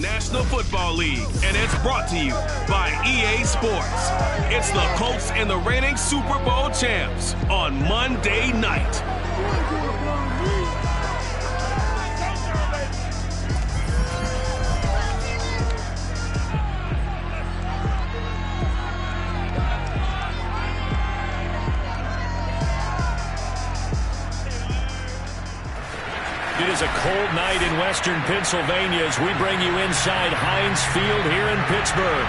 National Football League, and it's brought to you by EA Sports. It's the Colts and the reigning Super Bowl champs on Monday night. It is a cold night in western Pennsylvania as we bring you inside Heinz Field here in Pittsburgh.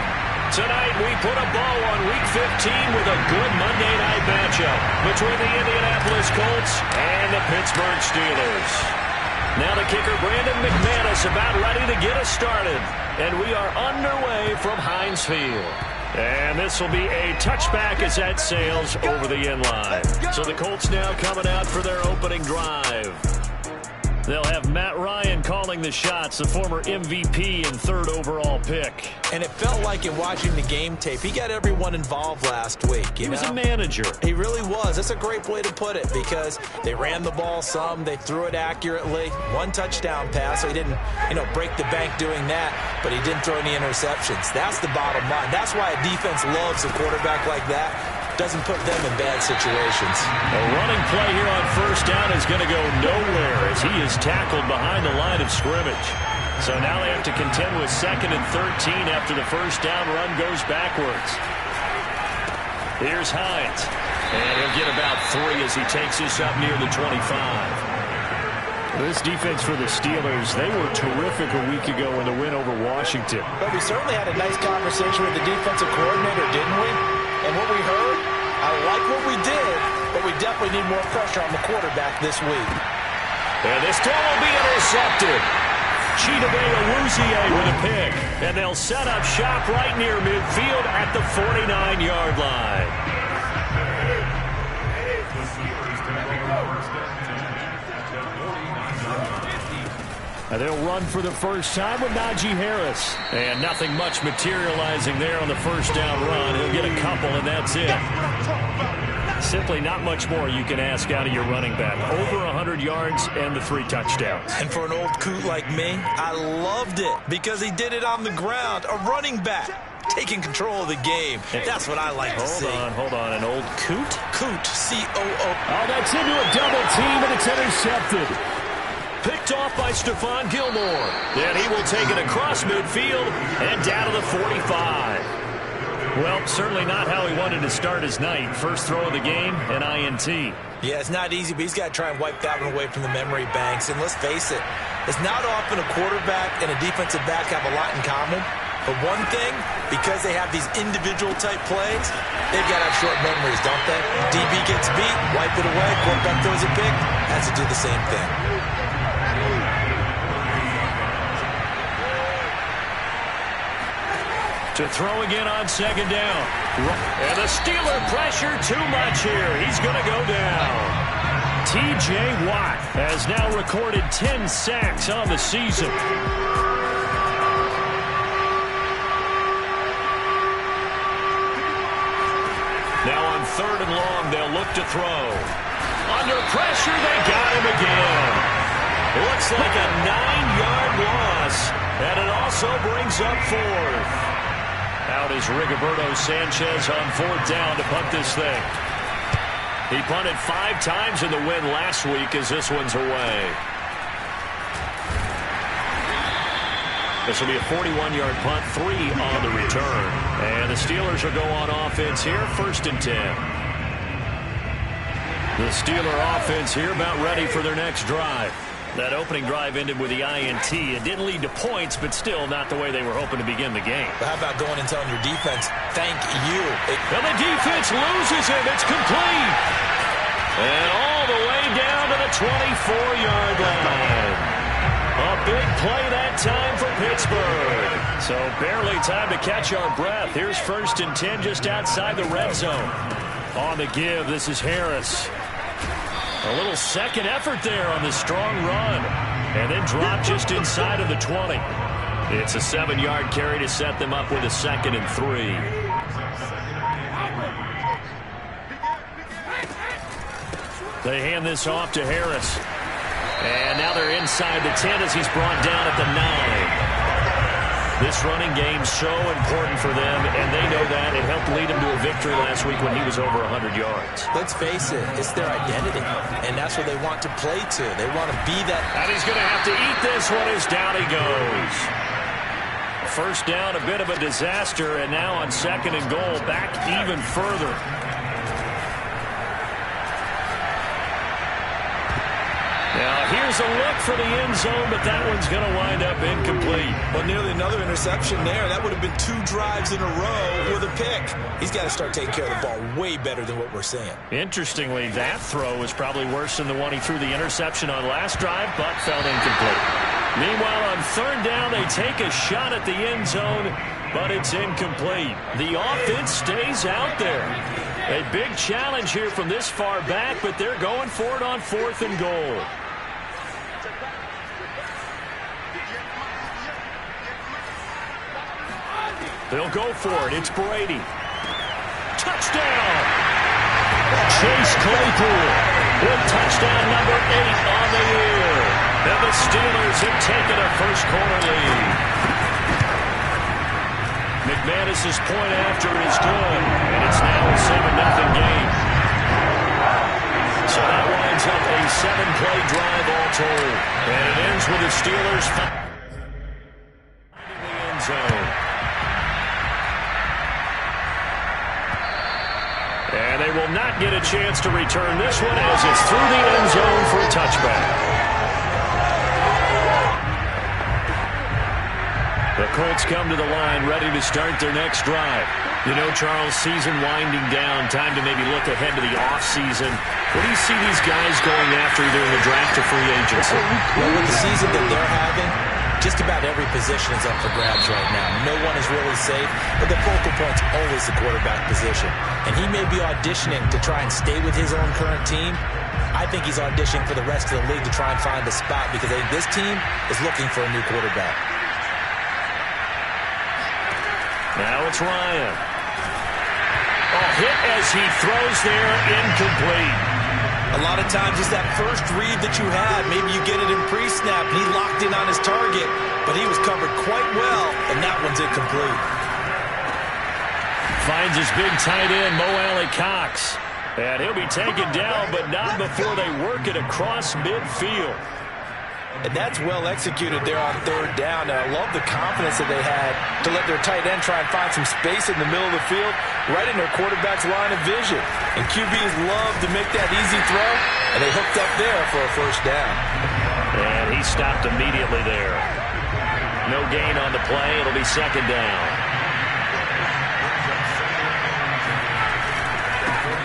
Tonight we put a bow on Week 15 with a good Monday night matchup between the Indianapolis Colts and the Pittsburgh Steelers. Now the kicker Brandon McManus about ready to get us started. And we are underway from Heinz Field. And this will be a touchback as that sails over the end line. So the Colts now coming out for their opening drive. They'll have Matt Ryan calling the shots, the former MVP and third overall pick. And it felt like in watching the game tape, he got everyone involved last week. He was a manager. He really was. That's a great way to put it because they ran the ball some, they threw it accurately. One touchdown pass, so he didn't, break the bank doing that, but he didn't throw any interceptions. That's the bottom line. That's why a defense loves a quarterback like that. Doesn't put them in bad situations. A running play here on first down is going to go nowhere as he is tackled behind the line of scrimmage. So now they have to contend with 2nd and 13 after the first down run goes backwards. Here's Hines. And he'll get about 3 as he takes this up near the 25. This defense for the Steelers, they were terrific a week ago in the win over Washington. But we certainly had a nice conversation with the defensive coordinator, didn't we? And what we heard, I like what we did, but we definitely need more pressure on the quarterback this week. And this throw will be intercepted. Chidobe Awuzie with a pick. And they'll set up shop right near midfield at the 49-yard line. And they'll run for the first time with Najee Harris. And nothing much materializing there on the first down run. He'll get a couple, and that's it. Simply not much more you can ask out of your running back. Over 100 yards and the 3 touchdowns. And for an old coot like me, I loved it because he did it on the ground. A running back taking control of the game. That's what I like to see. Hold on. An old coot? Coot, C-O-O. Oh, that's into a double team, and it's intercepted. Picked off by Stephon Gilmore. Then he will take it across midfield and down to the 45. Well, certainly not how he wanted to start his night. First throw of the game, an INT. Yeah, it's not easy, but he's got to try and wipe that one away from the memory banks. And let's face it, it's not often a quarterback and a defensive back have a lot in common. But one thing, because they have these individual type plays, they've got to have short memories, don't they? DB gets beat, wipe it away, quarterback throws a pick, has to do the same thing. To throw again on second down. And the Steeler pressure too much here. He's going to go down. T.J. Watt has now recorded 10 sacks on the season. Now on 3rd and long, they'll look to throw. Under pressure, they got him again. Looks like a 9-yard loss. And it also brings up 4th. Out is Rigoberto Sanchez on 4th down to punt this thing. He punted 5 times in the win last week as this one's away. This will be a 41-yard punt, 3 on the return. And the Steelers will go on offense here, 1st and 10. The Steeler offense here about ready for their next drive. That opening drive ended with the INT. It didn't lead to points, but still not the way they were hoping to begin the game. But how about going and telling your defense, thank you? And the defense loses him. It's complete. And all the way down to the 24-yard line. A big play that time for Pittsburgh. So barely time to catch our breath. Here's 1st and 10 just outside the red zone. On the give, this is Harris. A little second effort there on the strong run. And then drop just inside of the 20. It's a 7-yard carry to set them up with a 2nd and 3. They hand this off to Harris. And now they're inside the 10 as he's brought down at the 9. This running game's so important for them, and they know that. It helped lead them to a victory last week when he was over 100 yards. Let's face it, it's their identity, and that's what they want to play to. They want to be that. And he's going to have to eat this one as down he goes. First down, a bit of a disaster, and now on 2nd and goal, back even further. Now, here's a look for the end zone, but that one's going to wind up incomplete. Well, nearly another interception there. That would have been 2 drives in a row with a pick. He's got to start taking care of the ball way better than what we're seeing. Interestingly, that throw was probably worse than the one he threw the interception on last drive, but felt incomplete. Meanwhile, on 3rd down, they take a shot at the end zone, but it's incomplete. The offense stays out there. A big challenge here from this far back, but they're going for it on 4th and goal. They'll go for it. It's Brady. Touchdown! Chase Claypool with touchdown number 8 on the year. And the Steelers have taken a first-quarter lead. McManus's point after is good, and it's now a 7-0 game. So that winds up a 7-play drive all told. And it ends with the Steelers finding the end zone. And they will not get a chance to return this one as it's through the end zone for a touchback. The Colts come to the line ready to start their next drive. You know, Charles, season winding down, time to maybe look ahead to the offseason. What do you see these guys going after either in the draft or free agency? Well, with the season that they're having, just about every position is up for grabs right now. No one is really safe, but the focal point's always the quarterback position. And he may be auditioning to try and stay with his own current team. I think he's auditioning for the rest of the league to try and find a spot because I think this team is looking for a new quarterback. Now it's Ryan. A hit as he throws there, incomplete. A lot of times it's that first read that you had. Maybe you get it in pre-snap, and he locked in on his target, but he was covered quite well, and that one's incomplete. Finds his big tight end, Mo Alley-Cox. And he'll be taken down, but not before they work it across midfield. And that's well executed there on 3rd down. And I love the confidence that they had to let their tight end try and find some space in the middle of the field, right in their quarterback's line of vision. And QBs love to make that easy throw, and they hooked up there for a first down. And he stopped immediately there. No gain on the play. It'll be 2nd down.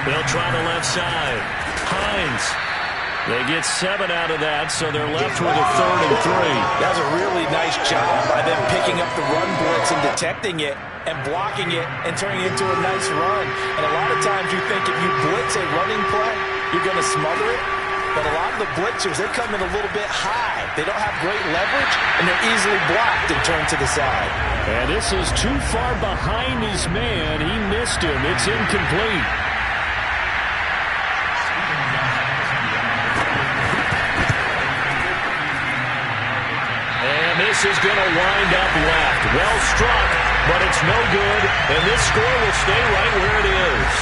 They'll try the left side. Hines. They get 7 out of that, so they're left with a 3rd and 3. That was a really nice job by them picking up the run blitz and detecting it and blocking it and turning it into a nice run. And a lot of times you think if you blitz a running play, you're going to smother it. But a lot of the blitzers, they come in a little bit high. They don't have great leverage, and they're easily blocked and turned to the side. And this is too far behind his man. He missed him. It's incomplete. This is going to wind up left. Well struck, but it's no good, and this score will stay right where it is.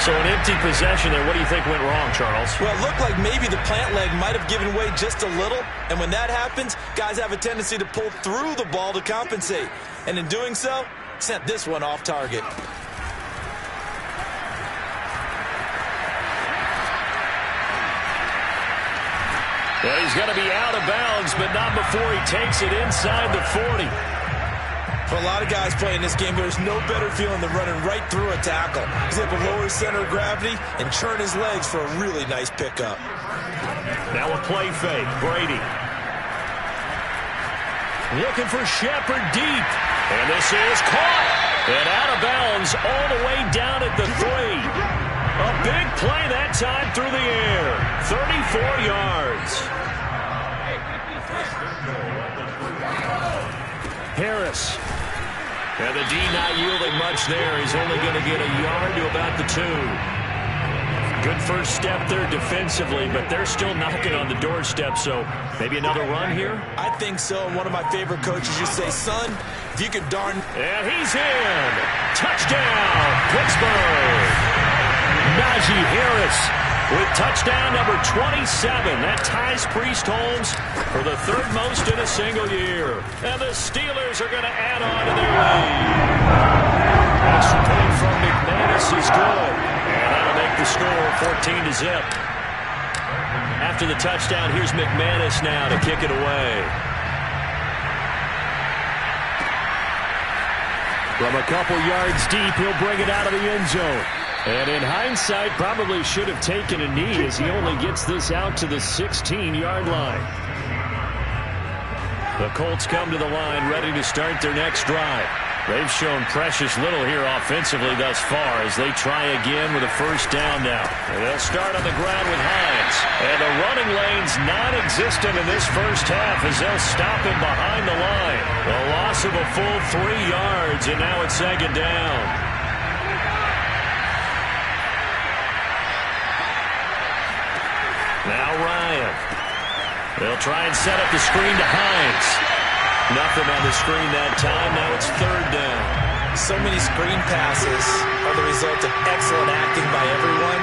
So an empty possession there. What do you think went wrong, Charles? Well, it looked like maybe the plant leg might have given way just a little, and when that happens, guys have a tendency to pull through the ball to compensate. And in doing so, sent this one off target. Well, he's going to be out of bounds, but not before he takes it inside the 40. For a lot of guys playing this game, there's no better feeling than running right through a tackle. He's able to lower his center of gravity and churn his legs for a really nice pickup. Now a play fake. Brady. Looking for Shepard deep. And this is caught. And out of bounds all the way down at the 3. A big play that time through the air. 34 yards. Harris. And the D not yielding much there. He's only going to get a yard to about the 2. Good first step there defensively, but they're still knocking on the doorstep, so maybe another run here? I think so. And one of my favorite coaches used to say, son, if you could darn... And he's in. Touchdown, Pittsburgh. Najee Harris with touchdown number 27. That ties Priest Holmes for the third most in a single year. And the Steelers are going to add on to their lead. Extra point from McManus is good. And that'll make the score 14-0. After the touchdown, here's McManus now to kick it away. From a couple yards deep, he'll bring it out of the end zone. And in hindsight, probably should have taken a knee as he only gets this out to the 16-yard line. The Colts come to the line ready to start their next drive. They've shown precious little here offensively thus far as they try again with a first down now. And they'll start on the ground with Hines. And the running lane's non-existent in this first half as they'll stop him behind the line. A loss of a full 3 yards, and now it's second down. Now Ryan. They'll try and set up the screen to Hines. Nothing on the screen that time. Now it's third down. So many screen passes are the result of excellent acting by everyone.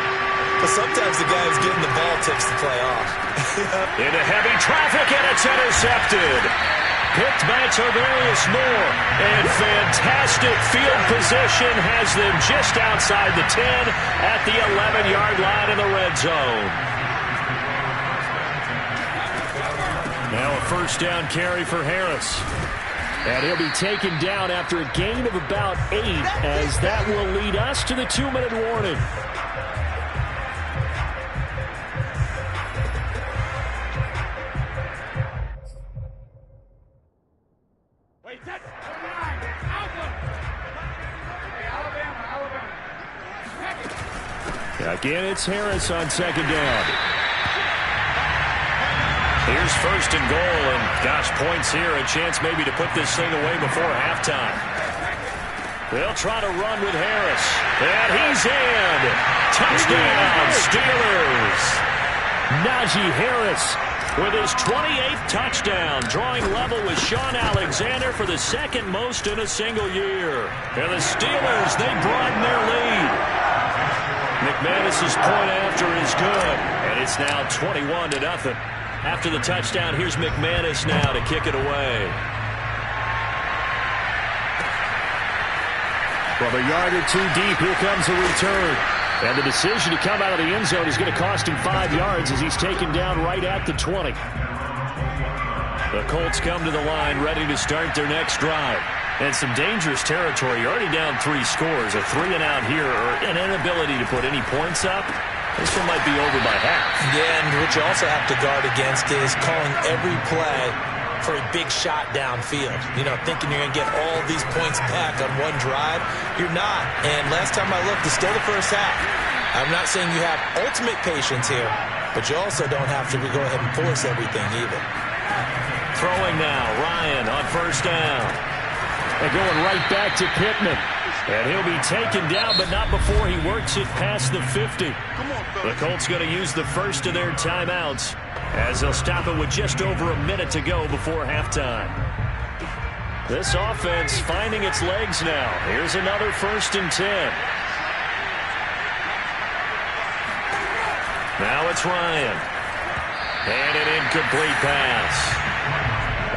But sometimes the guy who's getting the ball takes the play off. Into heavy traffic, and it's intercepted. Picked by Tarvarius Moore. And fantastic field position has them just outside the 10 at the 11-yard line in the red zone. Now a first down carry for Harris. And he'll be taken down after a gain of about 8, as that will lead us to the 2-minute warning. Again, it's Harris on second down. Here's first and goal, and gosh, points here, a chance maybe to put this thing away before halftime. They'll try to run with Harris, and he's in. Touchdown, Steelers. Najee Harris with his 28th touchdown, drawing level with Sean Alexander for the second most in a single year. And the Steelers, they broaden their lead. McManus's point after is good, and it's now 21-0. After the touchdown, here's McManus now to kick it away. From a yard or two deep, here comes the return. And the decision to come out of the end zone is going to cost him 5 yards as he's taken down right at the 20. The Colts come to the line ready to start their next drive. And some dangerous territory. You're already down 3 scores. A 3-and-out here, or an inability to put any points up. This one might be over by half. Yeah, and what you also have to guard against is calling every play for a big shot downfield. You know, thinking you're going to get all these points back on one drive. You're not. And last time I looked, it's still the first half. I'm not saying you have ultimate patience here, but you also don't have to go ahead and force everything either. Throwing now, Ryan on first down. And going right back to Pittman. And he'll be taken down, but not before he works it past the 50. The Colts going to use the first of their timeouts as they'll stop it with just over a minute to go before halftime. This offense finding its legs now. Here's another 1st and 10. Now it's Ryan. And an incomplete pass.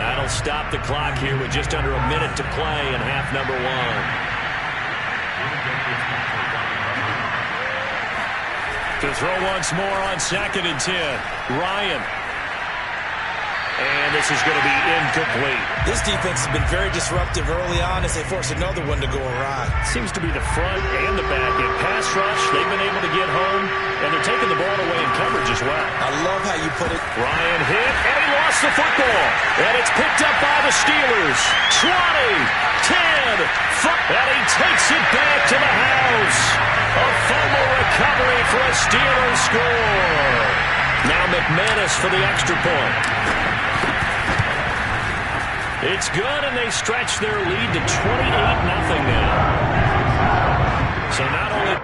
That'll stop the clock here with just under a minute to play in half number 1. To throw once more on 2nd and 10. Ryan. And this is going to be incomplete. This defense has been very disruptive early on as they force another one to go awry. Seems to be the front and the back. In pass rush, they've been able to get home, and they're taking the ball away in coverage as well. I love how you put it. Ryan hit, and he lost the football. And it's picked up by the Steelers. 20, 10, 5, and he takes it back to the house. A fumble recovery for a Steelers score. Now McManus for the extra point. It's good, and they stretch their lead to 28-0 now. So not only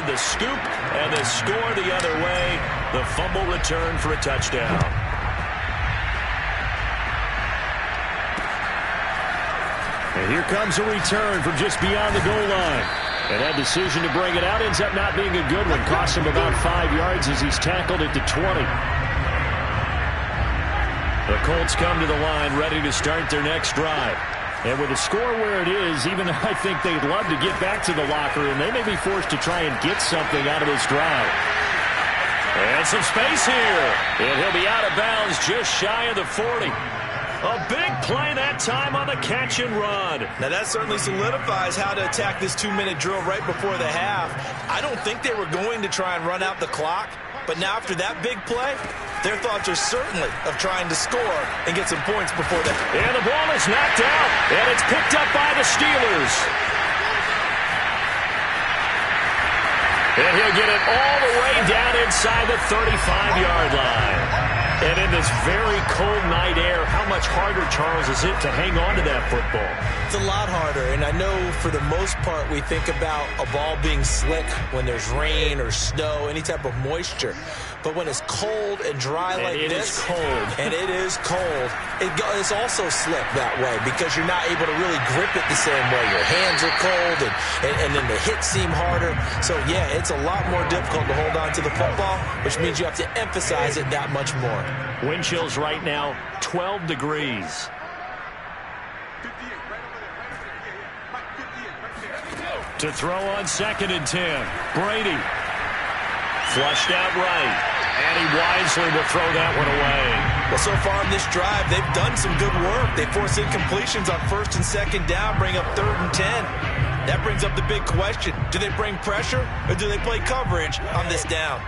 side, the scoop, and the score the other way. The fumble return for a touchdown. And here comes a return from just beyond the goal line. And that decision to bring it out ends up not being a good one. Costs him about 5 yards as he's tackled at the 20. The Colts come to the line ready to start their next drive. And with the score where it is, even though I think they'd love to get back to the locker room, they may be forced to try and get something out of this drive. And some space here. And he'll be out of bounds just shy of the 40. A big play that time on the catch and run. Now that certainly solidifies how to attack this 2-minute drill right before the half. I don't think they were going to try and run out the clock, but now after that big play, their thoughts are certainly of trying to score and get some points before that. And the ball is knocked out, and it's picked up by the Steelers. And he'll get it all the way down inside the 35-yard line. And in this very cold night air, how much harder, Charles, is it to hang on to that football? It's a lot harder, and I know for the most part we think about a ball being slick when there's rain or snow, any type of moisture. But when it's cold and dry like this, it is cold, and it is cold, it's also slick that way because you're not able to really grip it the same way. Your hands are cold, and then the hits seem harder. So, yeah, it's a lot more difficult to hold on to the football, which means you have to emphasize it that much more. Wind chills right now, 12 degrees. To throw on 2nd and 10. Brady. Flushed out right. And he wisely will throw that one away. Well, so far in this drive, they've done some good work. They force incompletions on 1st and 2nd down, bring up 3rd and 10. That brings up the big question. Do they bring pressure or do they play coverage on this down?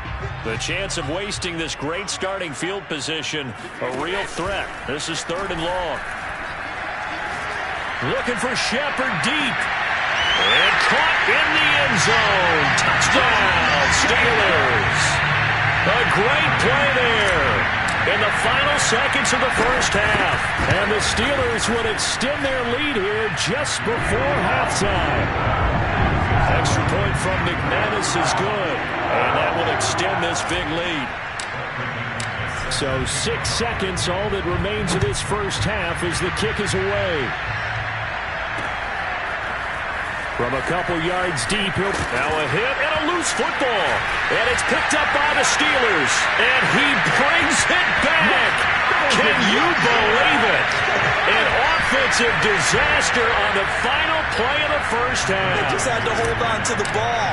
The chance of wasting this great starting field position, a real threat. This is 3rd and long. Looking for Shepard deep. And caught in the end zone. Touchdown, Steelers. A great play there in the final seconds of the first half. And the Steelers would extend their lead here just before halftime. Extra point from McManus is good. And that will extend this big lead. So 6 seconds, all that remains of this first half as the kick is away. From a couple yards deep, now a hit and a loose football. And it's picked up by the Steelers. And he brings it back. Can you believe it? An offensive disaster on the final play of the first half. They just had to hold on to the ball.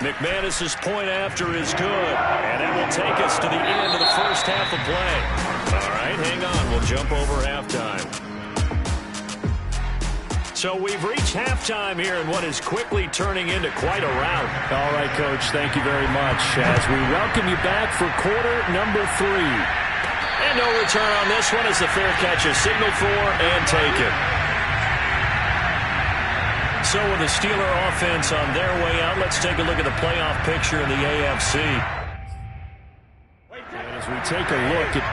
McManus's point after is good. And that will take us to the end of the first half of play. All right, hang on. We'll jump over halftime. So we've reached halftime here in what is quickly turning into quite a rout. All right, Coach, thank you very much as we welcome you back for quarter number 3. And no return on this one as the fair catch is signaled for and taken. So with the Steeler offense on their way out, let's take a look at the playoff picture in the AFC. And as we take a look at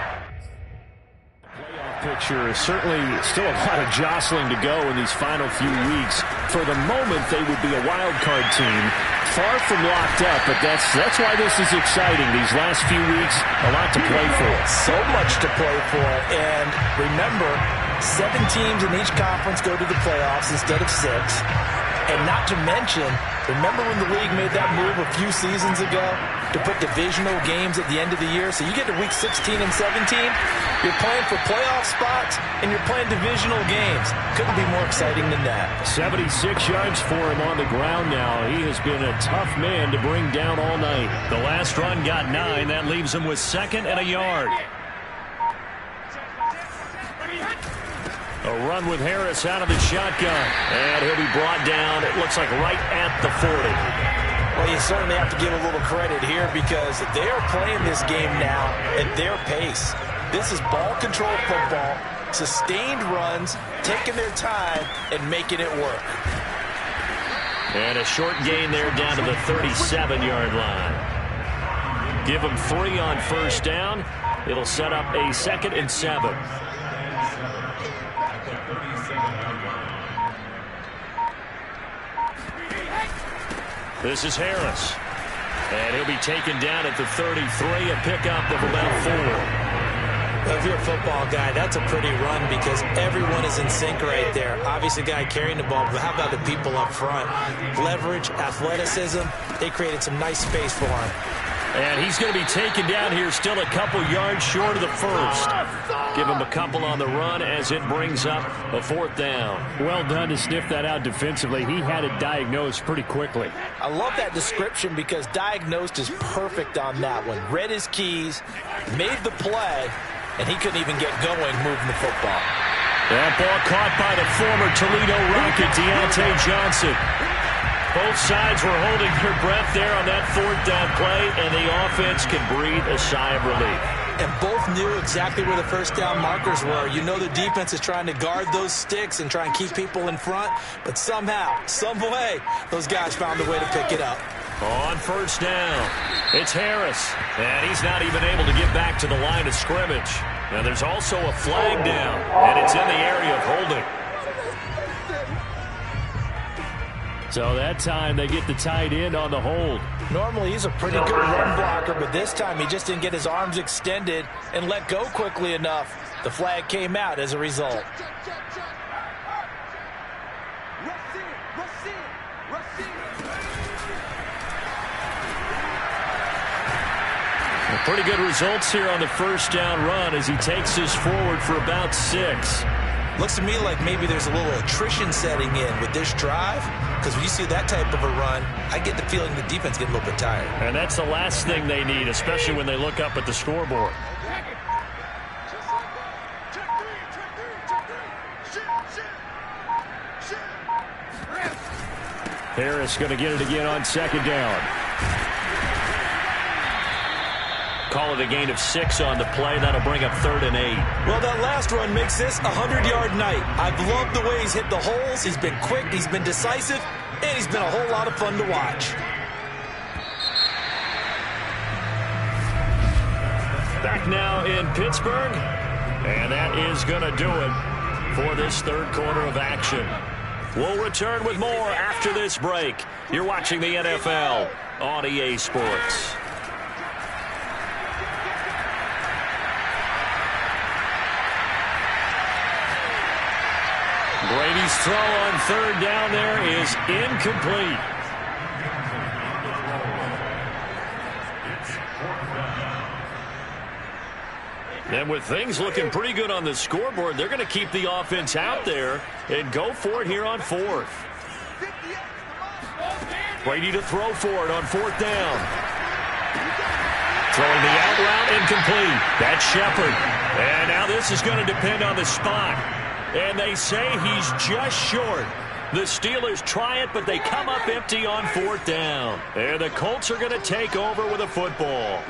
picture, certainly still a lot of jostling to go in these final few weeks. For the moment, they would be a wild card team, far from locked up, but that's why this is exciting. These last few weeks, a lot to play for. So much to play for, and remember, 7 teams in each conference go to the playoffs instead of 6. And not to mention, remember when the league made that move a few seasons ago to put divisional games at the end of the year? So you get to week 16 and 17, you're playing for playoff spots, and you're playing divisional games. Couldn't be more exciting than that. 76 yards for him on the ground now. He has been a tough man to bring down all night. The last run got 9. That leaves him with 2nd and a yard. A run with Harris out of the shotgun. And he'll be brought down, it looks like right at the 40. Well, you certainly have to give a little credit here because they are playing this game now at their pace. This is ball control football, sustained runs, taking their time, and making it work. And a short gain there down to the 37-yard line. Give them 3 on first down. It'll set up a 2nd and 7. This is Harris. And he'll be taken down at the 33, a pickup of about 4. Well, if you're a football guy, that's a pretty run because everyone is in sync right there. Obviously, the guy carrying the ball, but how about the people up front? Leverage, athleticism, they created some nice space for him. And he's going to be taken down here still a couple yards short of the first. Give him a couple on the run as it brings up a 4th down. Well done to sniff that out defensively. He had it diagnosed pretty quickly. I love that description because diagnosed is perfect on that one. Read his keys, made the play, and he couldn't even get going moving the football. That ball caught by the former Toledo Rocket, Deontay Johnson. Both sides were holding their breath there on that 4th down play, and the offense can breathe a sigh of relief. And both knew exactly where the first down markers were. You know the defense is trying to guard those sticks and try and keep people in front, but somehow, some way, those guys found a way to pick it up. On 1st down, it's Harris, and he's not even able to get back to the line of scrimmage. Now there's also a flag down, and it's in the area of holding. So that time they get the tight end on the hold. Normally he's a pretty good run blocker, but this time he just didn't get his arms extended and let go quickly enough. The flag came out as a result. Pretty good results here on the 1st down run as he takes this forward for about 6. Looks to me like maybe there's a little attrition setting in with this drive, because when you see that type of a run, I get the feeling the defense getting a little bit tired. And that's the last thing they need, especially when they look up at the scoreboard. Harris going to get it again on 2nd down. Call it a gain of 6 on the play. That'll bring up 3rd and 8. Well, that last run makes this a 100-yard night. I've loved the way he's hit the holes. He's been quick, he's been decisive, and he's been a whole lot of fun to watch. Back now in Pittsburgh, and that is going to do it for this 3rd quarter of action. We'll return with more after this break. You're watching the NFL on EA Sports. Brady's throw on 3rd down there is incomplete. And with things looking pretty good on the scoreboard, they're going to keep the offense out there and go for it here on 4th. Brady to throw for it on 4th down. Throwing the out route incomplete. That's Shepard. And now this is going to depend on the spot. And they say he's just short. The Steelers try it, but they come up empty on 4th down. And the Colts are going to take over with a football.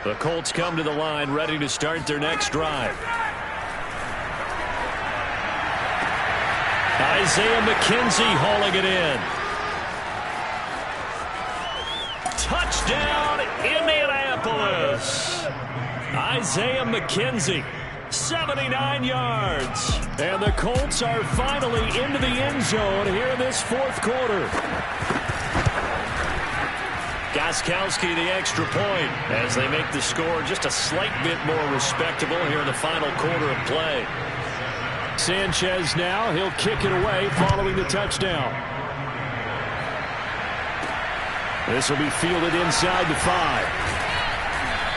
The Colts come to the line ready to start their next drive. Isaiah McKenzie hauling it in. Touchdown, Indianapolis. Isaiah McKenzie. 79 yards. And the Colts are finally into the end zone here in this 4th quarter. Gostkowski the extra point as they make the score just a slight bit more respectable here in the final quarter of play. Sanchez now, he'll kick it away following the touchdown. This will be fielded inside the 5.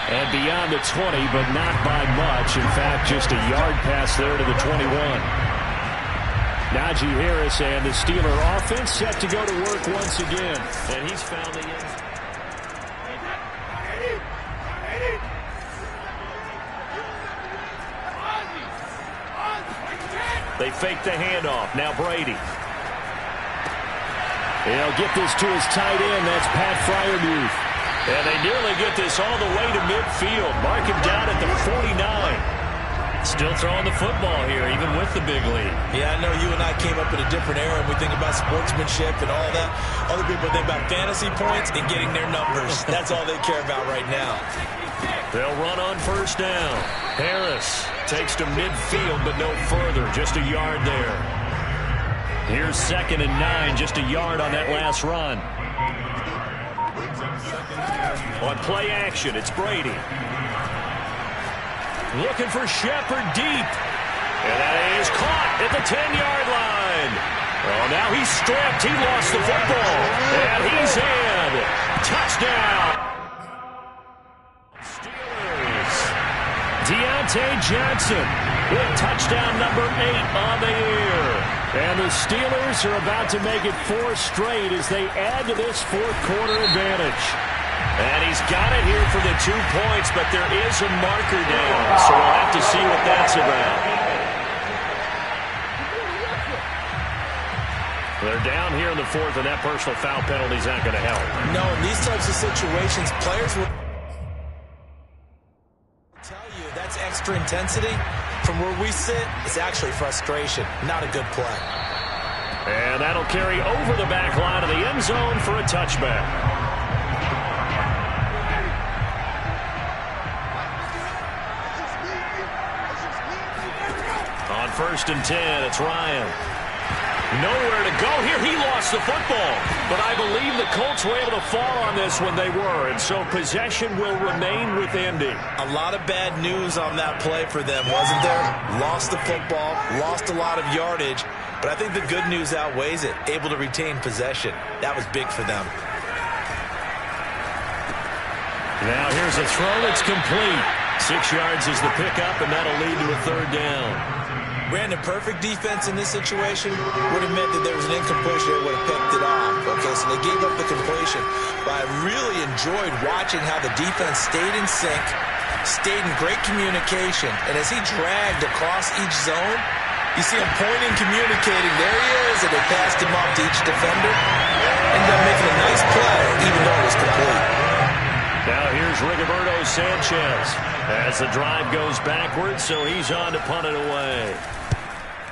And beyond the 20, but not by much. In fact, just a yard pass there to the 21. Najee Harris and the Steeler offense set to go to work once again. And he's found the end. They fake the handoff. Now Brady. He'll get this to his tight end. That's Pat Freiermuth. And they nearly get this all the way to midfield. Mark him down at the 49. Still throwing the football here, even with the big lead. Yeah, I know you and I came up in a different era, and we think about sportsmanship and all that. Other people think about fantasy points and getting their numbers. That's all they care about right now. They'll run on 1st down. Harris takes to midfield, but no further. Just a yard there. Here's 2nd and 9, just a yard on that last run. On play action, it's Brady. Looking for Shepard deep. And that is caught at the 10-yard line. Oh, now he's stripped. He lost the football. And he's in. Touchdown. Steelers. Deontay Johnson with touchdown number 8 on the year. And the Steelers are about to make it 4 straight as they add to this fourth-quarter advantage. And he's got it here for the 2 points, but there is a marker down, so we'll have to see what that's about. They're down here in the fourth, and that personal foul penalty is not going to help. No, in these types of situations, players will tell you that's extra intensity. From where we sit, it's actually frustration, not a good play. And that'll carry over the back line of the end zone for a touchback. On 1st and 10, it's Ryan. Nowhere to go here. He lost the football. But I believe the Colts were able to fall on this when they were. And so possession will remain with Indy. A lot of bad news on that play for them, wasn't there? Lost the football, lost a lot of yardage. But I think the good news outweighs it. Able to retain possession. That was big for them. Now here's a throw that's complete. 6 yards is the pickup, and that'll lead to a 3rd down. Brandon, perfect defense in this situation would have meant that there was an incompletion. They would have picked it off. Okay, so they gave up the completion. But I really enjoyed watching how the defense stayed in sync, stayed in great communication. And as he dragged across each zone, you see him pointing, communicating. There he is, and they passed him off to each defender. Ended up making a nice play, even though it was complete. Now here's Rigoberto Sanchez as the drive goes backwards, so he's on to punt it away.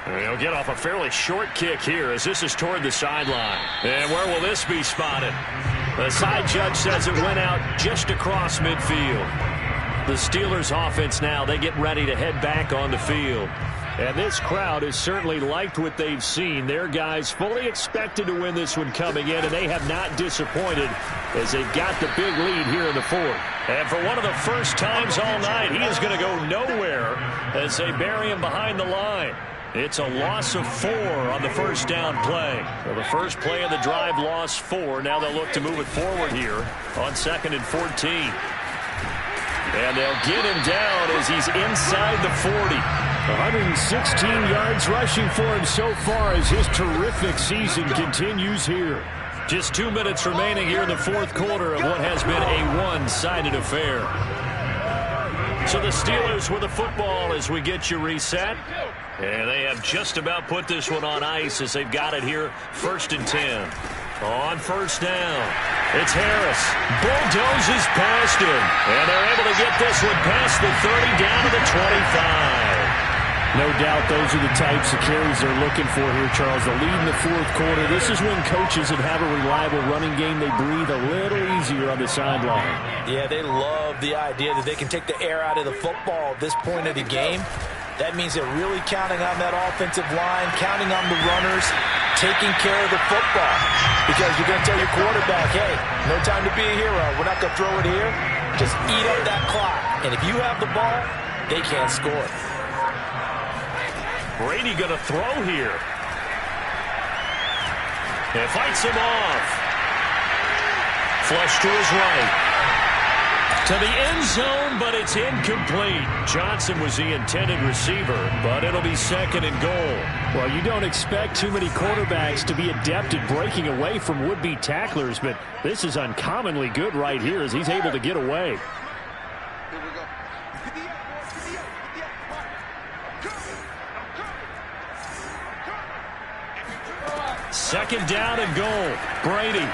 He'll get off a fairly short kick here as this is toward the sideline. And where will this be spotted? The side judge says it went out just across midfield. The Steelers offense now, they get ready to head back on the field. And this crowd has certainly liked what they've seen. Their guys fully expected to win this one coming in, and they have not disappointed as they've got the big lead here in the fourth. And for one of the first times all night, he is going to go nowhere as they bury him behind the line. It's a loss of 4 on the first down play. Well, the first play of the drive lost 4. Now they'll look to move it forward here on 2nd and 14. And they'll get him down as he's inside the 40. 116 yards rushing for him so far as his terrific season continues here. Just 2 minutes remaining here in the fourth quarter of what has been a one-sided affair. So the Steelers with the football as we get you reset. And they have just about put this one on ice as they've got it here 1st and 10. On 1st down, it's Harris. Bulldozes past him. And they're able to get this one past the 30 down to the 25. No doubt those are the types of carries they're looking for here, Charles. The lead in the fourth quarter. This is when coaches that have a reliable running game, they breathe a little easier on the sideline. Yeah, they love the idea that they can take the air out of the football at this point of the game. That means they're really counting on that offensive line, counting on the runners, taking care of the football. Because you're going to tell your quarterback, hey, no time to be a hero. We're not going to throw it here. Just eat up that clock. And if you have the ball, they can't score. Brady going to throw here. And fights him off. Flush to his right. To the end zone, but it's incomplete. Johnson was the intended receiver, but it'll be 2nd and goal. Well, you don't expect too many quarterbacks to be adept at breaking away from would-be tacklers, but this is uncommonly good right here as he's able to get away. 2nd down and goal. Brady.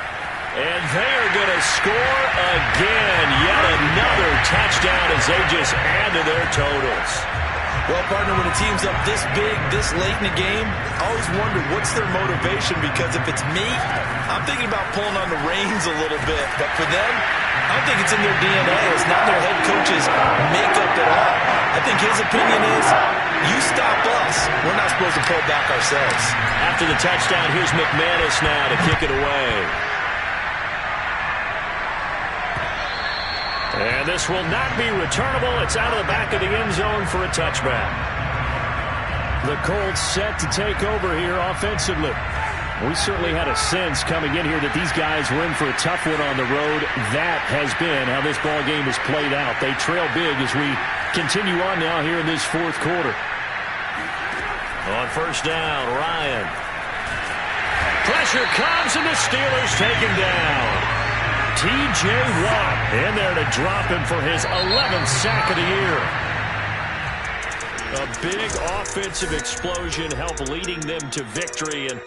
And they are going to score again. Yet another touchdown as they just add to their totals. Well, partner, when a team's up this big, this late in the game, I always wonder what's their motivation, because if it's me, I'm thinking about pulling on the reins a little bit. But for them, I don't think it's in their DNA. It's not their head coach's makeup at all. I think his opinion is, you stop us. We're not supposed to pull back ourselves. After the touchdown, here's McManus now to kick it away. And this will not be returnable. It's out of the back of the end zone for a touchback. The Colts set to take over here offensively. We certainly had a sense coming in here that these guys were in for a tough one on the road. That has been how this ball game has played out. They trail big as we continue on now here in this fourth quarter. On first down, Ryan. Pressure comes, and the Steelers take him down. T.J. Watt in there to drop him for his 11th sack of the year. A big offensive explosion helped leading them to victory, and